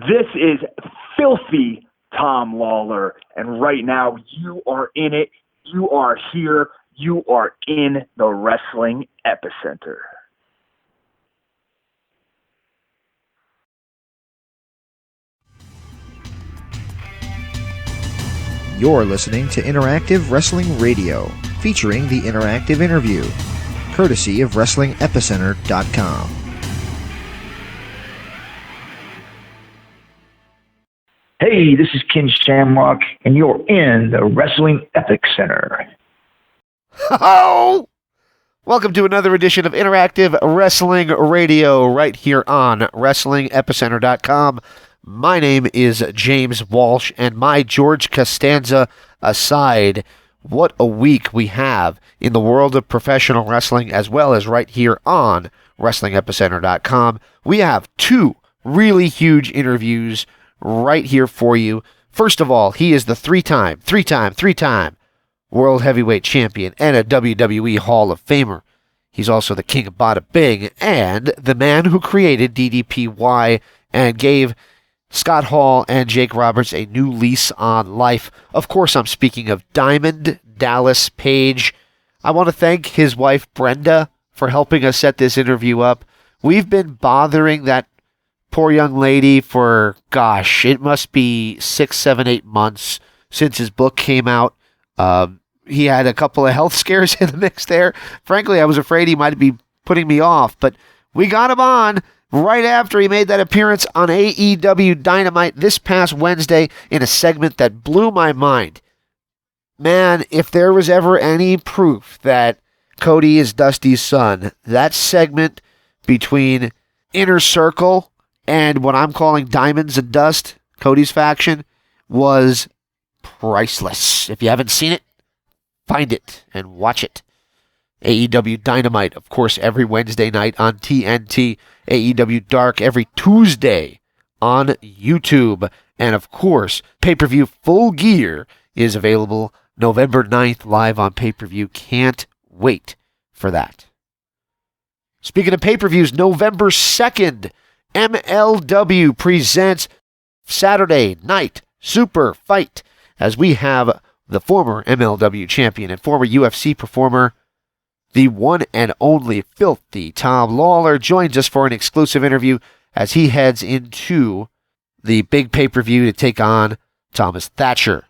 This is filthy Tom Lawlor, and right now you are in it. You are here. You are in the Wrestling Epicenter. You're listening to Interactive Wrestling Radio, featuring the interactive interview, courtesy of WrestlingEpicenter.com. Hey, this is Ken Shamrock, and you're in the Wrestling Epicenter. Oh! Welcome to another edition of Interactive Wrestling Radio right here on WrestlingEpicenter.com. My name is James Walsh, and my George Costanza aside, what a week we have in the world of professional wrestling, as well as right here on WrestlingEpicenter.com. We have two really huge interviews right here for you. First of all, he is the three-time World Heavyweight Champion and a WWE Hall of Famer. He's also the king of Bada Bing and the man who created DDPY and gave Scott Hall and Jake Roberts a new lease on life. Of course, I'm speaking of Diamond Dallas Page. I want to thank his wife, Brenda, for helping us set this interview up. We've been bothering that poor young lady for, gosh, it must be 6, 7, 8 months since his book came out. He had a couple of health scares in the mix there. Frankly, I was afraid he might be putting me off, but we got him on right after he made that appearance on AEW Dynamite this past Wednesday in a segment that blew my mind. Man, if there was ever any proof that Cody is Dusty's son, that segment between Inner Circle and what I'm calling Diamonds and Dust, Cody's faction, was priceless. If you haven't seen it, find it and watch it. AEW Dynamite, of course, every Wednesday night on TNT. AEW Dark every Tuesday on YouTube. And, of course, pay-per-view Full Gear is available November 9th live on pay-per-view. Can't wait for that. Speaking of pay-per-views, November 2nd, MLW presents Saturday Night Superfight, as we have the former MLW champion and former UFC performer, the one and only filthy Tom Lawlor, joins us for an exclusive interview as he heads into the big pay-per-view to take on Thomas Thatcher.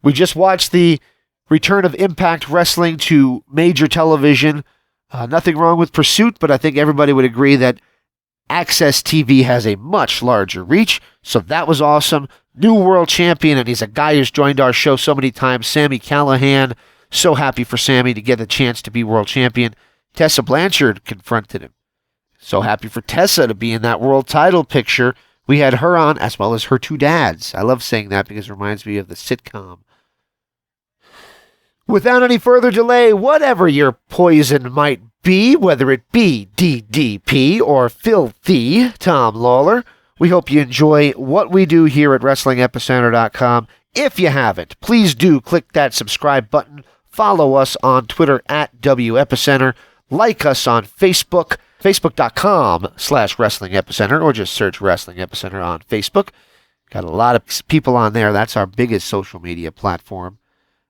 We just watched the return of Impact Wrestling to major television. Nothing wrong with Pursuit, but I think everybody would agree that Access TV has a much larger reach, so that was awesome. New world champion, and he's a guy who's joined our show so many times, Sami Callihan. So happy for Sami to get the chance to be world champion. Tessa Blanchard confronted him. So happy for Tessa to be in that world title picture. We had her on, as well as her two dads. I love saying that because it reminds me of the sitcom. Without any further delay, whatever your poison might be, whether it be DDP or filthy Tom Lawlor, we hope you enjoy what we do here at WrestlingEpicenter.com. If you haven't, please do click that subscribe button. Follow us on Twitter at WEpicenter. Like us on Facebook, facebook.com/Wrestling Epicenter, or just search Wrestling Epicenter on Facebook. Got a lot of people on there. That's our biggest social media platform.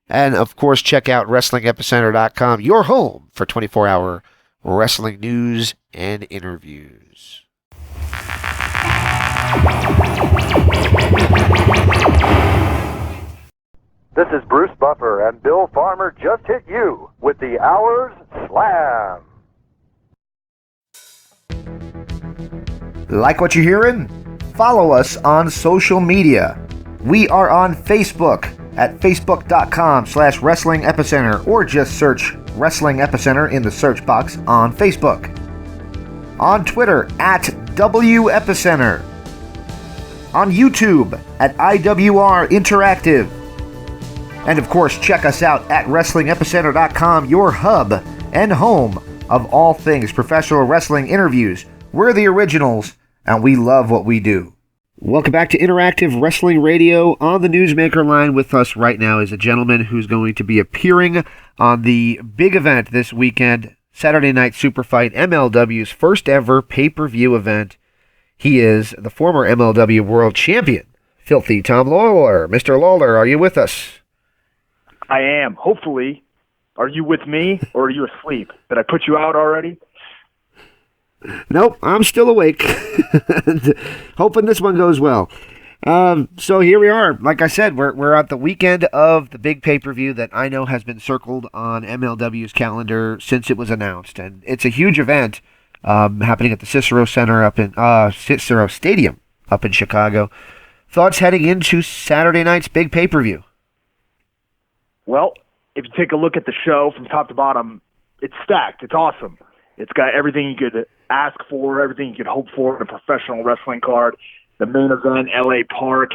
And, of course, check out WrestlingEpicenter.com, your home for 24-hour wrestling news and interviews. This is Bruce Buffer, and Bill Farmer just hit you with the Hours Slam. Like what you're hearing? Follow us on social media. We are on Facebook at facebook.com/Wrestling Epicenter, or just search Wrestling Epicenter in the search box on Facebook. On Twitter at WEpicenter. On YouTube at IWR Interactive. And of course, check us out at WrestlingEpicenter.com, your hub and home of all things professional wrestling interviews. We're the originals, and we love what we do. Welcome back to Interactive Wrestling Radio. On the Newsmaker line with us right now is a gentleman who's going to be appearing on the big event this weekend, Saturday Night Superfight, MLW's first ever pay-per-view event. He is the former MLW World Champion, Filthy Tom Lawlor. Mr. Lawlor, are you with us? I am. Hopefully. Are you with me, or are you asleep? Did I put you out already? Nope, I'm still awake. Hoping this one goes well. So here we are. Like I said, we're at the weekend of the big pay-per-view that I know has been circled on MLW's calendar since it was announced, and it's a huge event happening at the Cicero Center Cicero Stadium up in Chicago. Thoughts heading into Saturday night's big pay-per-view? Well, if you take a look at the show from top to bottom, it's stacked. It's awesome. It's got everything you could ask for, everything you could hope for in a professional wrestling card. The main event, LA Park,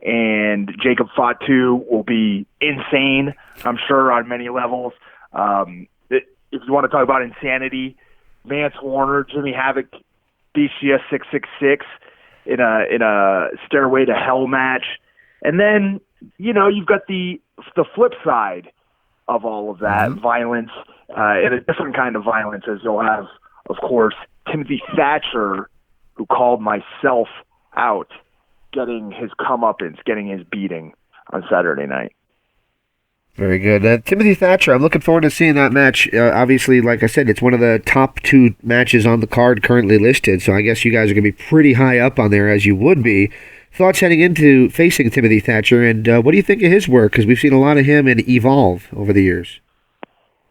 and Jacob Fatu will be insane, I'm sure, on many levels. If you want to talk about insanity, Vance Warner, Jimmy Havoc, BCS 666 in a Stairway to Hell match. And then, you've got the flip side of all of that, violence, and a different kind of violence, as you'll have, of course, Timothy Thatcher, who called myself out, getting his comeuppance, getting his beating on Saturday night. Very good. Timothy Thatcher, I'm looking forward to seeing that match. Obviously, like I said, it's one of the top 2 matches on the card currently listed, so I guess you guys are going to be pretty high up on there, as you would be. Thoughts heading into facing Timothy Thatcher, and what do you think of his work? Because we've seen a lot of him in Evolve over the years.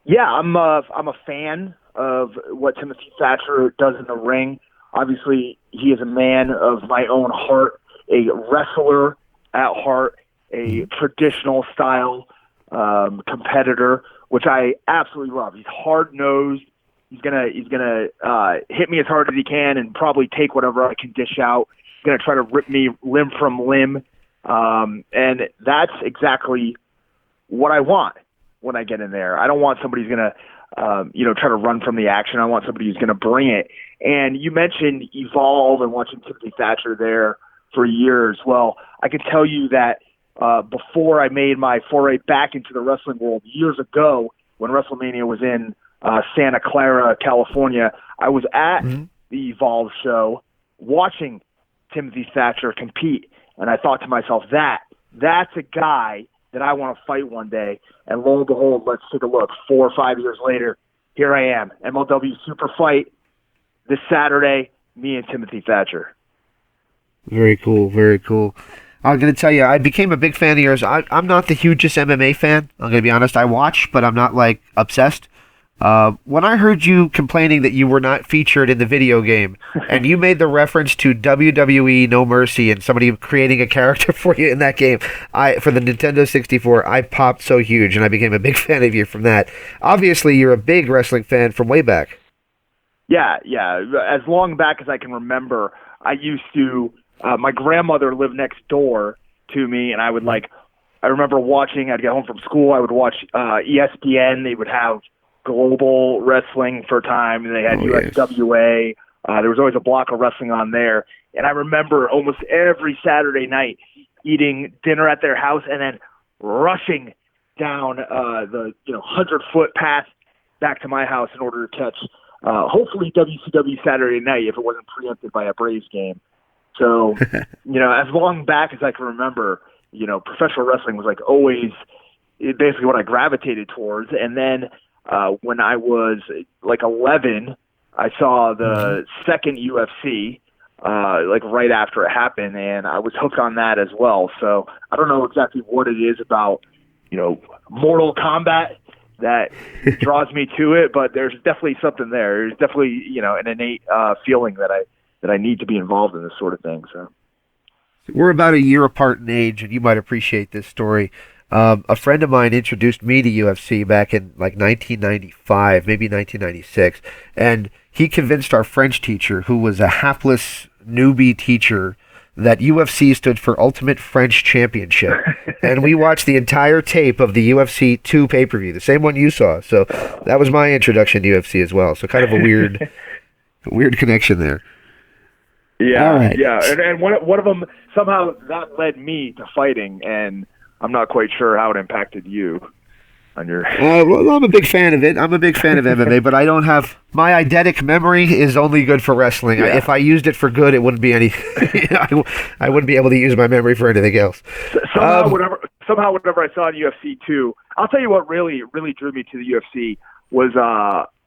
Yeah, I'm a fan of what Timothy Thatcher does in the ring. Obviously, he is a man of my own heart, a wrestler at heart, a traditional style competitor, which I absolutely love. He's hard nosed. He's gonna hit me as hard as he can and probably take whatever I can dish out. He's gonna try to rip me limb from limb, and that's exactly what I want when I get in there. I don't want somebody who's gonna try to run from the action. I want somebody who's going to bring it. And you mentioned Evolve and watching Timothy Thatcher there for years. Well, I can tell you that before I made my foray back into the wrestling world years ago, when WrestleMania was in Santa Clara, California, I was at the Evolve show watching Timothy Thatcher compete. And I thought to myself, that's a guy that I want to fight one day. And lo and behold, let's take a look. 4 or 5 years later, here I am. MLW Superfight this Saturday, me and Timothy Thatcher. Very cool, very cool. I'm going to tell you, I became a big fan of yours. I'm not the hugest MMA fan. I'm going to be honest. I watch, but I'm not, obsessed. When I heard you complaining that you were not featured in the video game, and you made the reference to WWE No Mercy and somebody creating a character for you in that game, for the Nintendo 64, I popped so huge, and I became a big fan of you from that. Obviously, you're a big wrestling fan from way back. Yeah. As long back as I can remember, I used to, my grandmother lived next door to me, and I would I remember watching, I'd get home from school, I would watch ESPN, they would have Global Wrestling for a time, and they had USWA. There was always a block of wrestling on there. And I remember almost every Saturday night eating dinner at their house and then rushing down the 100-foot path back to my house in order to catch hopefully WCW Saturday night if it wasn't preempted by a Braves game. So, as long back as I can remember, professional wrestling was always basically what I gravitated towards. And then when I was 11, I saw the second UFC, right after it happened, and I was hooked on that as well. So I don't know exactly what it is about, Mortal Kombat that draws me to it, but there's definitely something there. There's definitely, an innate feeling that I need to be involved in this sort of thing. So we're about a year apart in age, and you might appreciate this story. A friend of mine introduced me to UFC back in 1995, maybe 1996, and he convinced our French teacher, who was a hapless newbie teacher, that UFC stood for Ultimate French Championship. And we watched the entire tape of the UFC 2 pay-per-view, the same one you saw. So that was my introduction to UFC as well. So kind of a weird connection there. Yeah, all right. Yeah, and one of them, somehow that led me to fighting, and I'm not quite sure how it impacted you. on your. Well, I'm a big fan of it. I'm a big fan of MMA, but I don't have my eidetic memory is only good for wrestling. Yeah. If I used it for good, it wouldn't be any. I wouldn't be able to use my memory for anything else. Somehow, whatever I saw in UFC too. I'll tell you what really drew me to the UFC was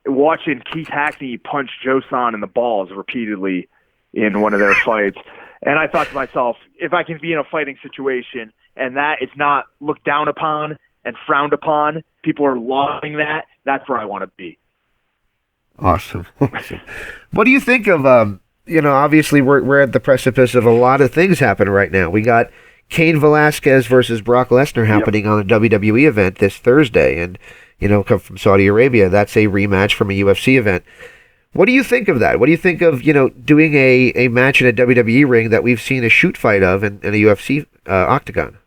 watching Keith Hackney punch Joe Son in the balls repeatedly in one of their fights. And I thought to myself, if I can be in a fighting situation and that it's not looked down upon and frowned upon, people are loving that, that's where I want to be. Awesome. What do you think of, obviously we're at the precipice of a lot of things happening right now. We got Cain Velasquez versus Brock Lesnar happening on a WWE event this Thursday. And, come from Saudi Arabia. That's a rematch from a UFC event. What do you think of that? What do you think of, doing a match in a WWE ring that we've seen a shoot fight of in a UFC octagon?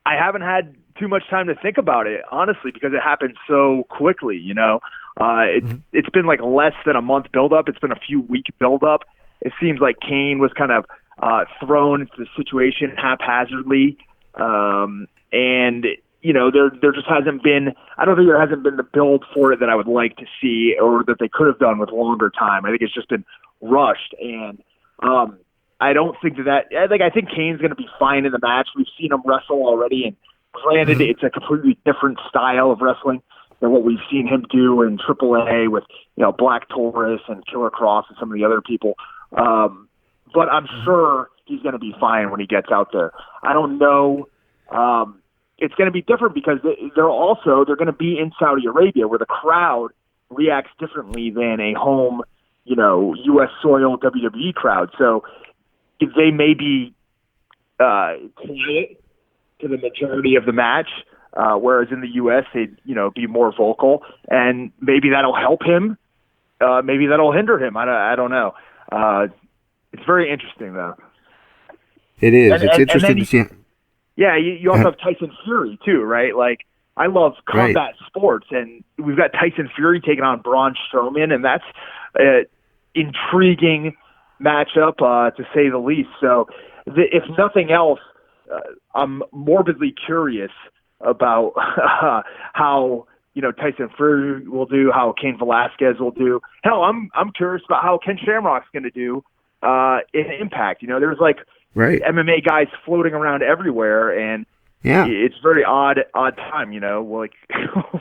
I haven't had too much time to think about it, honestly, because it happened so quickly, It's been like less than a month build-up. It's been a few week build-up. It seems like Cain was kind of thrown into the situation haphazardly. There just hasn't been, I don't think there hasn't been the build for it that I would like to see or that they could have done with longer time. I think it's just been rushed. And I don't think I think Cain's going to be fine in the match. We've seen him wrestle already, and granted, it's a completely different style of wrestling than what we've seen him do in AAA with, Black Taurus and Killer Cross and some of the other people. But I'm sure he's going to be fine when he gets out there. I don't know. It's going to be different because they're going to be in Saudi Arabia where the crowd reacts differently than a home, U.S. soil WWE crowd. So they may be quiet to the majority of the match, whereas in the U.S. they'd, be more vocal, and maybe that'll help him. Maybe that'll hinder him. I don't know. It's very interesting, though. It is. It's interesting to see. Yeah, you also have Tyson Fury, too, right? Like, I love combat sports, and we've got Tyson Fury taking on Braun Strowman, and that's an intriguing matchup, to say the least. So, if nothing else, I'm morbidly curious about how Tyson Fury will do, how Cain Velasquez will do. Hell, I'm curious about how Ken Shamrock's going to do in Impact. There's MMA guys floating around everywhere, and it's very odd time. Like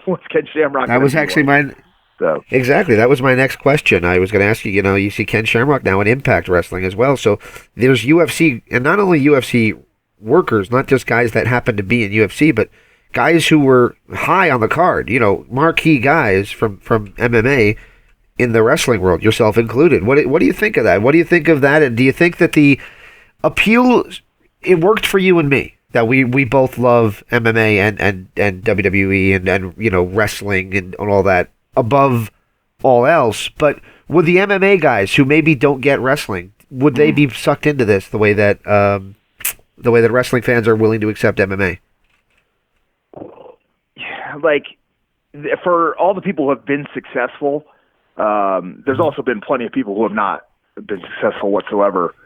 what's Ken Shamrock? That was actually mine. So. Exactly. That was my next question. I was going to ask you, you see Ken Shamrock now in Impact Wrestling as well. So there's UFC, and not only UFC workers, not just guys that happen to be in UFC, but guys who were high on the card, marquee guys from MMA in the wrestling world, yourself included. What do you think of that? What do you think of that? And do you think that the appeal, it worked for you and me, that we both love MMA and WWE and wrestling and all that above all else, but would the MMA guys who maybe don't get wrestling, would they be sucked into this the way that wrestling fans are willing to accept MMA? Yeah, like for all the people who have been successful, there's also been plenty of people who have not been successful whatsoever,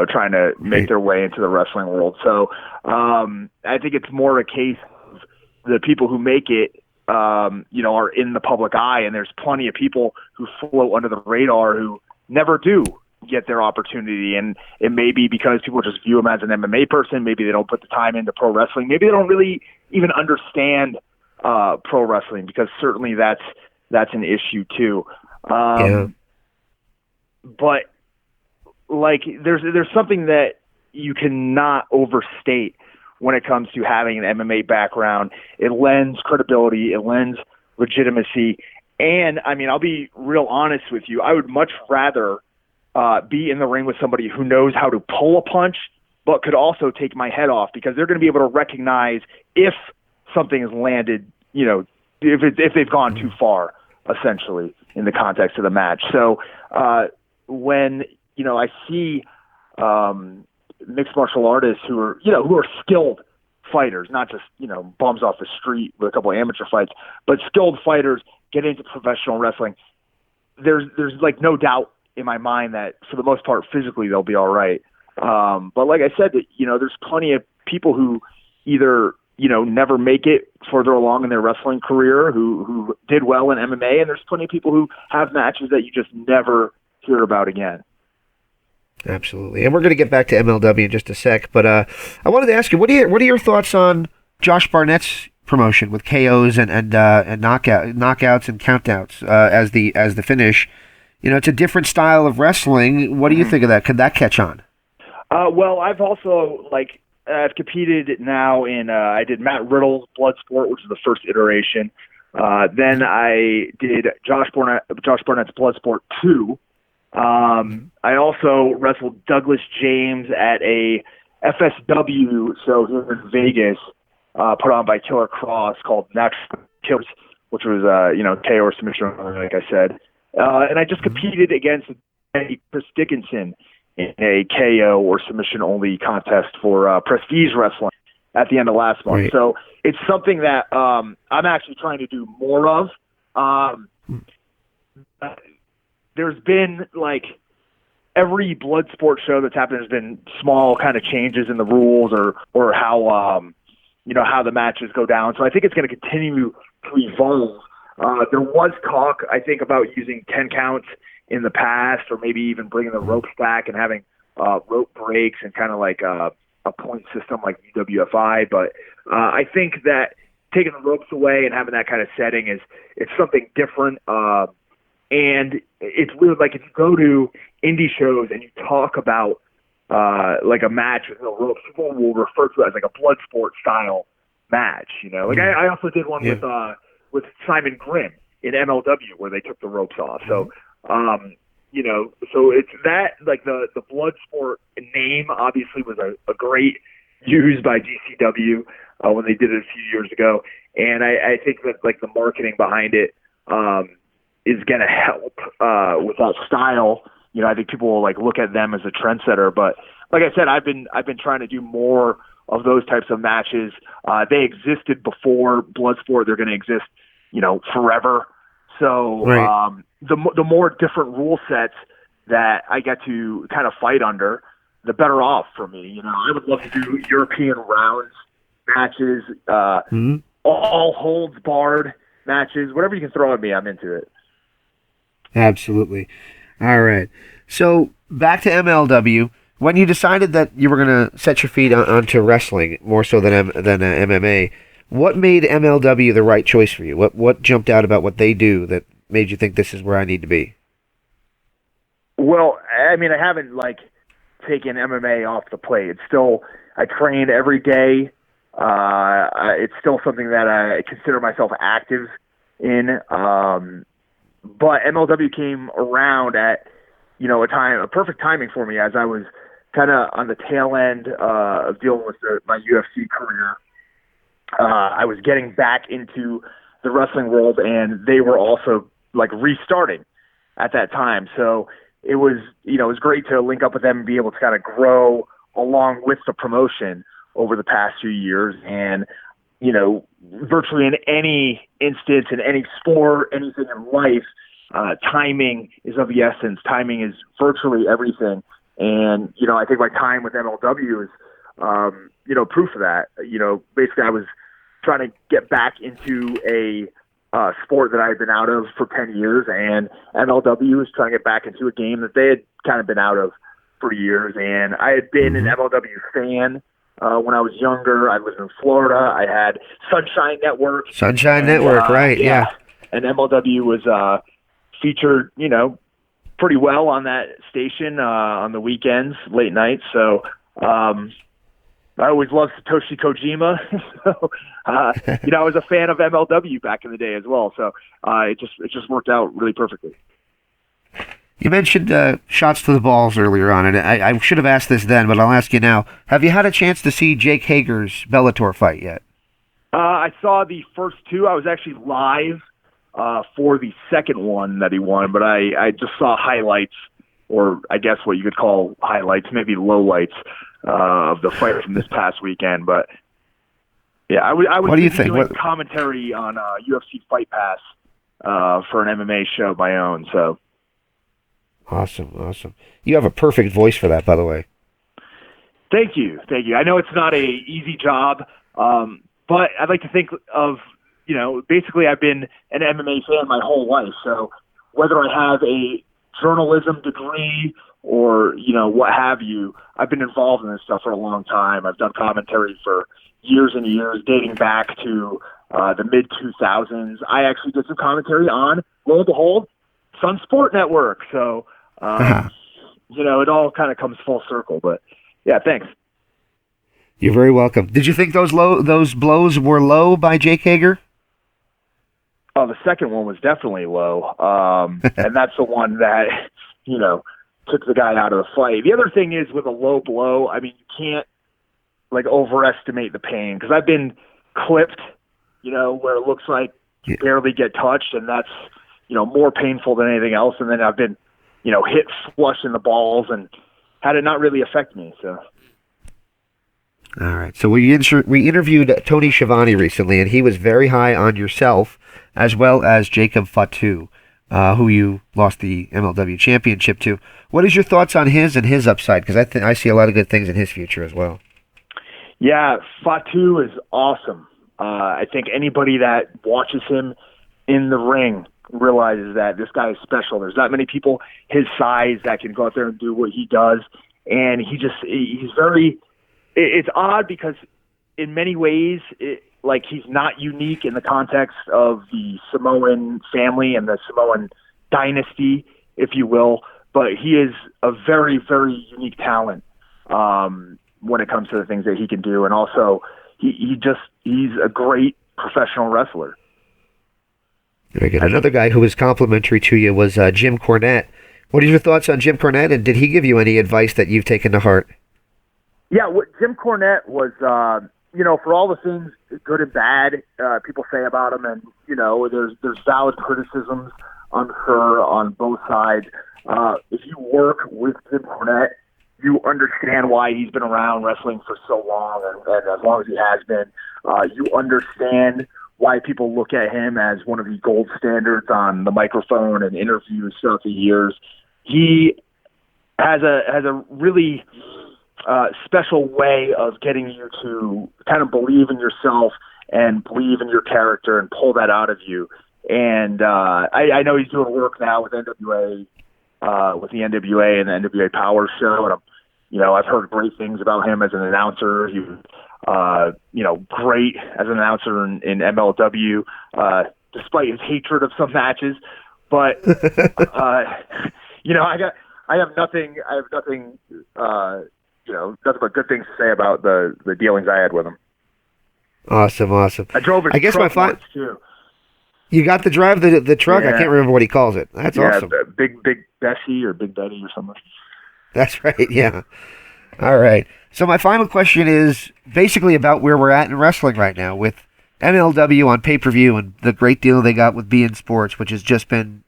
trying to make their way into the wrestling world. So I think it's more a case of the people who make it, are in the public eye, and there's plenty of people who float under the radar who never do get their opportunity. And it may be because people just view them as an MMA person. Maybe they don't put the time into pro wrestling. Maybe they don't really even understand pro wrestling, because certainly that's an issue too. But like there's something that you cannot overstate when it comes to having an MMA background. It lends credibility, it lends legitimacy. And I mean, I'll be real honest with you. I would much rather be in the ring with somebody who knows how to pull a punch, but could also take my head off, because they're going to be able to recognize if something has landed, if they've gone too far, essentially, in the context of the match. So when, I see mixed martial artists who are skilled fighters, not just, bums off the street with a couple of amateur fights, but skilled fighters get into professional wrestling, there's like no doubt in my mind that for the most part, physically, they'll be all right. But like I said, there's plenty of people who either never make it further along in their wrestling career who did well in MMA, and there's plenty of people who have matches that you just never hear about again. Absolutely. And we're going to get back to MLW in just a sec, but I wanted to ask you, what are your thoughts on Josh Barnett's promotion with KOs and knockouts and countouts as the finish? It's a different style of wrestling. What do you think of that? Could that catch on? Well, I've also I've competed now in I did Matt Riddle's Bloodsport, which is the first iteration. Then I did Josh Barnett's Bloodsport 2. I also wrestled Douglas James at a FSW show here in Vegas, put on by Killer Cross, called Natural Killers, which was KO or submission, like I said. And I just competed against Chris Dickinson in a KO or submission only contest for Prestige Wrestling at the end of last month. Right. So it's something that I'm actually trying to do more of. There's been every blood sport show that's happened, there's been small kind of changes in the rules or how how the matches go down. So I think it's going to continue to evolve. There was talk, I think, about using 10 counts in the past, or maybe even bringing the ropes back and having rope breaks and kind of like a point system like UWFI. But I think that taking the ropes away and having that kind of setting it's something different. And it's weird, if you go to indie shows and you talk about a match with no ropes, people will refer to it as a blood sport style match. I also did one with Simon Grimm in MLW where they took the ropes off. So so it's that the blood sport name obviously was a great use by GCW when they did it a few years ago, and I think that the marketing behind it is going to help with that style. I think people will look at them as a trendsetter. But like I said, I've been trying to do more of those types of matches. They existed before Bloodsport. They're going to exist, forever. So right. The more different rule sets that I get to kind of fight under, the better off for me. I would love to do European rounds matches, all holds barred matches, whatever you can throw at me, I'm into it. Absolutely. All right. So back to MLW. When you decided that you were going to set your feet onto wrestling more so than MMA, what made MLW the right choice for you? What jumped out about what they do that made you think this is where I need to be? Well, I haven't taken MMA off the plate. It's still, I train every day. It's still something that I consider myself active in. But MLW came around at, a perfect timing for me as I was kind of on the tail end of dealing with my UFC career. I was getting back into the wrestling world, and they were also restarting at that time. So it was great to link up with them and be able to kind of grow along with the promotion over the past few years. And, virtually in any instance, in any sport, anything in life, timing is of the essence. Timing is virtually everything. And, I think my time with MLW is, proof of that. Basically I was trying to get back into a sport that I had been out of for 10 years, and MLW was trying to get back into a game that they had kind of been out of for years. And I had been an MLW fan when I was younger. I lived in Florida. I had Sunshine Network. Right, yeah. And MLW was featured, pretty well on that station on the weekends, late nights. So I always loved Satoshi Kojima. So, I was a fan of MLW back in the day as well. So it just worked out really perfectly. You mentioned shots to the balls earlier on, and I should have asked this then, but I'll ask you now. Have you had a chance to see Jake Hager's Bellator fight yet? I saw the first two. I was actually live for the second one that he won, but I just saw highlights, or I guess what you could call highlights, maybe lowlights of the fight from this past weekend. But yeah, I would what do you think? Doing commentary on UFC Fight Pass for an MMA show of my own. So awesome. You have a perfect voice for that, by the way. Thank you. I know it's not a easy job. but I'd like to think of, basically I've been an MMA fan my whole life. So whether I have a journalism degree or, what have you, I've been involved in this stuff for a long time. I've done commentary for years and years, dating back to the mid-2000s. I actually did some commentary on, lo and behold, Sun Sport Network. So, it all kind of comes full circle. But, yeah, thanks. You're very welcome. Did you think those blows were low by Jake Hager? Oh, the second one was definitely low. And that's the one that, took the guy out of the fight. The other thing is with a low blow, I mean, you can't, overestimate the pain. Because I've been clipped, where it looks like you barely get touched, and that's, more painful than anything else. And then I've been, hit flush in the balls and had it not really affect me, so... All right. So we interviewed Tony Schiavone recently, and he was very high on yourself, as well as Jacob Fatu, who you lost the MLW championship to. What is your thoughts on his and his upside? Because I see a lot of good things in his future as well. Yeah, Fatu is awesome. I think anybody that watches him in the ring realizes that this guy is special. There's not many people his size that can go out there and do what he does, and he's very... It's odd because in many ways, he's not unique in the context of the Samoan family and the Samoan dynasty, if you will, but he is a very, very unique talent when it comes to the things that he can do. And also, he's a great professional wrestler. Very good. Another guy who was complimentary to you was Jim Cornette. What are your thoughts on Jim Cornette, and did he give you any advice that you've taken to heart? Yeah, what Jim Cornette was, for all the things, good and bad, people say about him, and, there's valid criticisms, I'm sure, on both sides. If you work with Jim Cornette, you understand why he's been around wrestling for so long, and as long as he has been. You understand why people look at him as one of the gold standards on the microphone and interviews throughout the years. He has a really... special way of getting you to kind of believe in yourself and believe in your character and pull that out of you. And I know he's doing work now with NWA, with the NWA and the NWA Power Show, and I've heard great things about him as an announcer. He was, great as an announcer in MLW, despite his hatred of some matches. But I have nothing. Nothing but good things to say about the dealings I had with him. Awesome. I drove his truck once, too. You got to drive the truck? Yeah. I can't remember what he calls it. That's awesome. Big Bessie or Big Betty or something. That's right, yeah. All right. So my final question is basically about where we're at in wrestling right now with MLW on pay-per-view and the great deal they got with beIN Sports, which has just been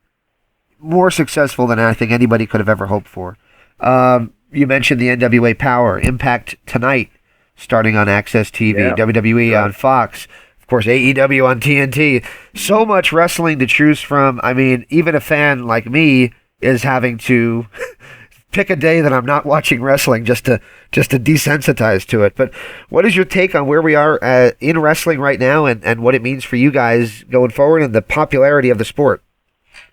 more successful than I think anybody could have ever hoped for. You mentioned the NWA Power, Impact tonight, starting on Access TV, WWE on Fox, of course, AEW on TNT. So much wrestling to choose from. I mean, even a fan like me is having to pick a day that I'm not watching wrestling just to desensitize to it. But what is your take on where we are in wrestling right now and what it means for you guys going forward and the popularity of the sport?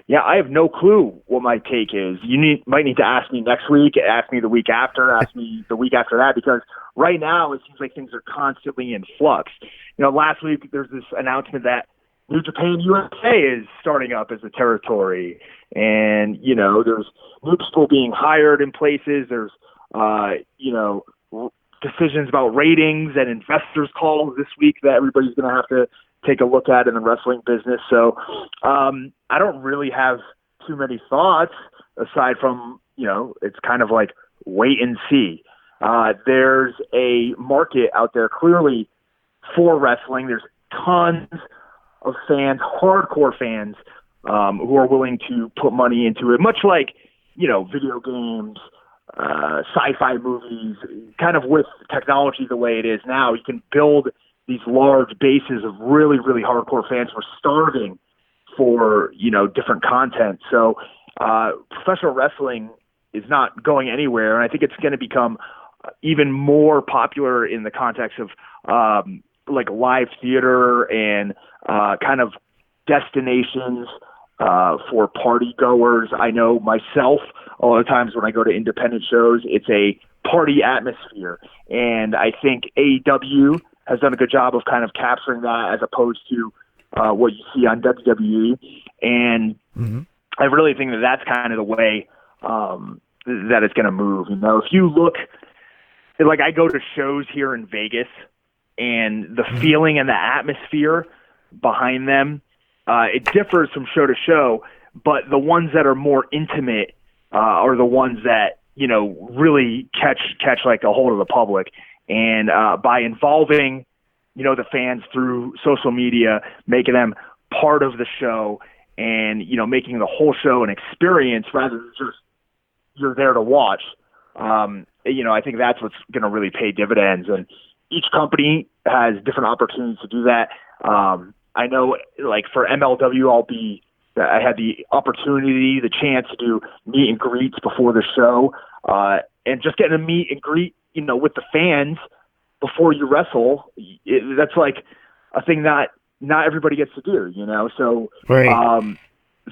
Yeah, I have no clue what my take is. Might need to ask me next week, ask me the week after, ask me the week after that, because right now it seems like things are constantly in flux. Last week there's this announcement that New Japan USA is starting up as a territory, and there's new people being hired in places. There's decisions about ratings and investors calls this week that everybody's going to have to take a look at in the wrestling business. So I don't really have too many thoughts aside from, it's kind of like wait and see. There's a market out there clearly for wrestling. There's tons of fans, hardcore fans, who are willing to put money into it, much like, video games, sci-fi movies, kind of with technology the way it is now. You can build these large bases of really, really hardcore fans who are starving for, different content. So professional wrestling is not going anywhere, and I think it's going to become even more popular in the context of, like live theater and kind of destinations for party goers. I know myself, a lot of times when I go to independent shows, it's a party atmosphere. And I think AEW has done a good job of kind of capturing that as opposed to what you see on WWE. And I really think that that's kind of the way that it's going to move. You know, if you look, like I go to shows here in Vegas, and the feeling and the atmosphere behind them, it differs from show to show, but the ones that are more intimate are the ones that, you know, really catch like a hold of the public. And by involving, you know, the fans through social media, making them part of the show and, you know, making the whole show an experience rather than just you're there to watch, you know, I think that's what's going to really pay dividends. And each company has different opportunities to do that. I know, like for MLW, I had the opportunity, the chance to do meet and greets before the show, and just getting a meet and greet, you know, with the fans before you wrestle. That's like a thing that not everybody gets to do, you know. So, Right.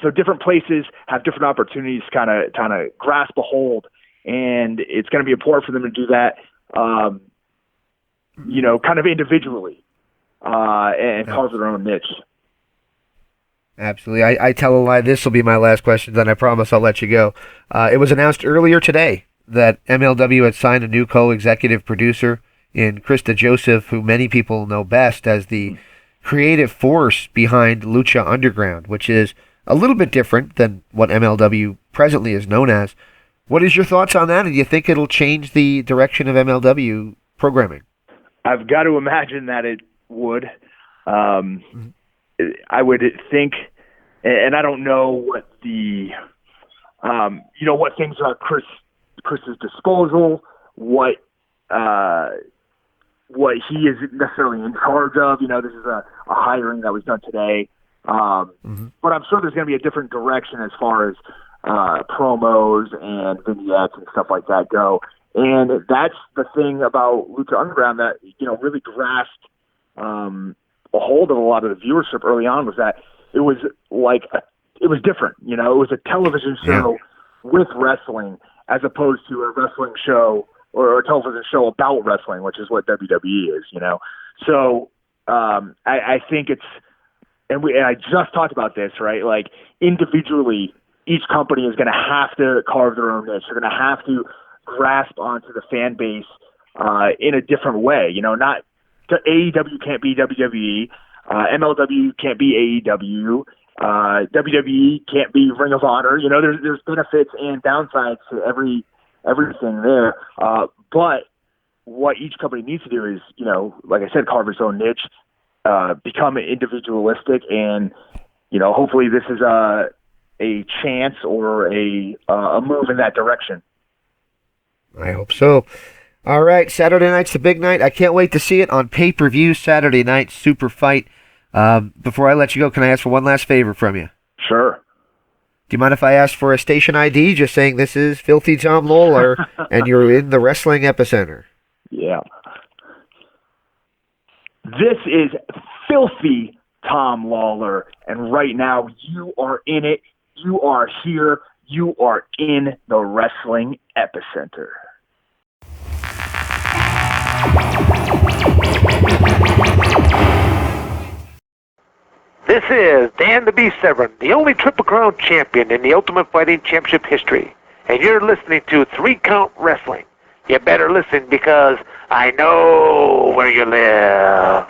So different places have different opportunities to kind of grasp a hold, and it's going to be important for them to do that. You know, kind of individually, and carve their own niche. Absolutely. I tell a lie. This will be my last question, then I promise I'll let you go. It was announced earlier today that MLW had signed a new co-executive producer in DeJoseph, who many people know best as the creative force behind Lucha Underground, which is a little bit different than what MLW presently is known as. What is your thoughts on that, and do you think it'll change the direction of MLW programming? I've got to imagine that it would. I would think, and I don't know what the, you know, what things are at Chris's disposal, what he is necessarily in charge of. You know, this is a hiring that was done today. But I'm sure there's going to be a different direction as far as promos and vignettes and stuff like that go. And that's the thing about Lucha Underground that, you know, really grasped a hold of a lot of the viewership early on, was that it was like it was different. You know, it was a television show with wrestling as opposed to a wrestling show or a television show about wrestling, which is what WWE is, you know. So I think it's, and I just talked about this, right? Like individually, each company is going to have to carve their own niche. They're going to have to grasp onto the fan base in a different way. You know, not AEW can't be WWE, MLW can't be AEW, WWE can't be Ring of Honor. You know, there's benefits and downsides to everything there. But what each company needs to do is, you know, like I said, carve its own niche, become individualistic, and, you know, hopefully this is a chance or a move in that direction. I hope so. All right, Saturday night's the big night. I can't wait to see it on pay-per-view Saturday night, Superfight. Before I let you go, can I ask for one last favor from you? Sure. Do you mind if I ask for a station ID, just saying this is Filthy Tom Lawlor, and you're in the Wrestling Epicenter? Yeah. This is Filthy Tom Lawlor, and right now you are in it. You are here. You are in the Wrestling Epicenter. This is Dan the Beast Severn, the only Triple Crown champion in the Ultimate Fighting Championship history. And you're listening to 3 Count Wrestling. You better listen because I know where you live.